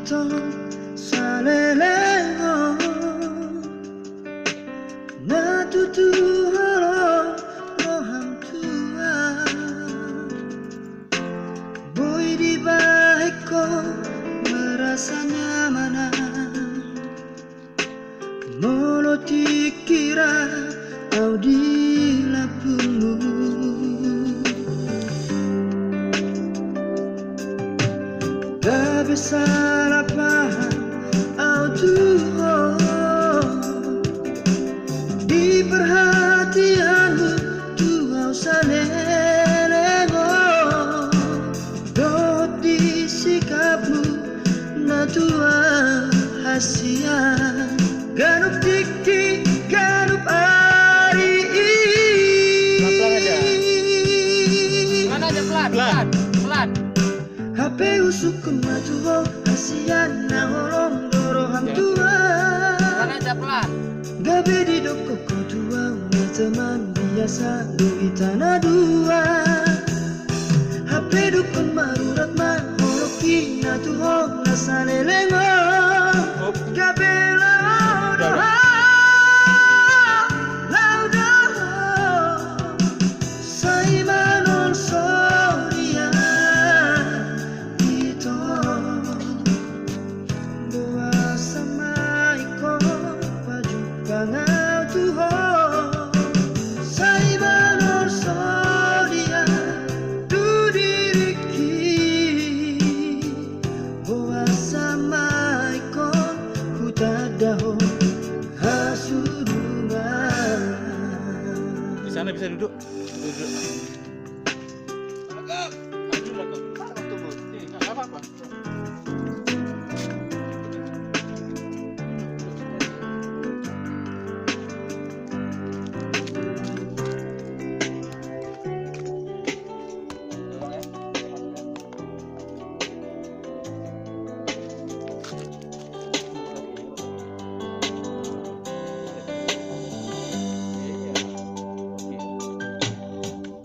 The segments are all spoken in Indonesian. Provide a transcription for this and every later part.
to salelego na tutuhalo roham tua boy di baikku merasa nyaman mulut dikira kau di lapungmu gak bisa paham di perhatianmu tuau salelego dot di sikapmu na tua hasian ganup dikti ganup ari Mana aja pelan HP usukun matuho hasian na holong doroham tua Mana aja pelan Gabe di doko tua na teman biasa duit tanah dua HP dukun marurat mah holoki na tuho na salelengo Gabe laudoha saimanon soria ito buah sama iko baju bangau tuho saimanon soria tu diriki buah sama iko ku tadaho hasurungan. Di sana bisa duduk. Nggak apa-apa.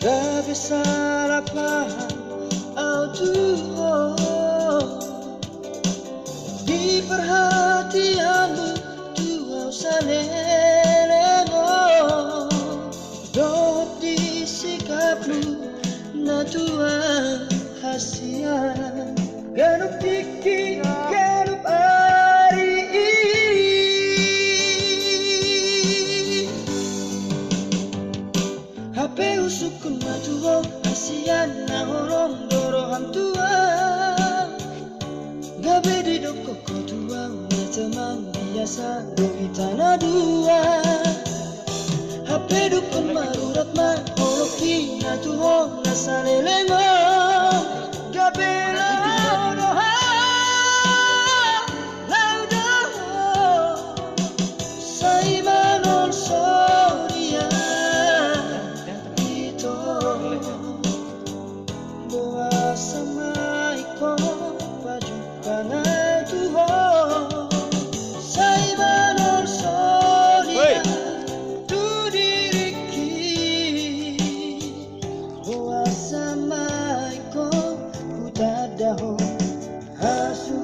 Gak bisa paham di perhatianmu tuau salelego dot di sikapmu na tua hasian ganup diki ganup ari HP usukun matuho hasian na holong doroham tua Gabe di doko tua na teman biasa duit tanah dua HP dukun marurat mah holoki na tuho na salelengo Gabe laudoha saimanon soria ito buah sama iko baju bangau tuho saimanon soria tu diriki buah sama iko ku tadaho hasu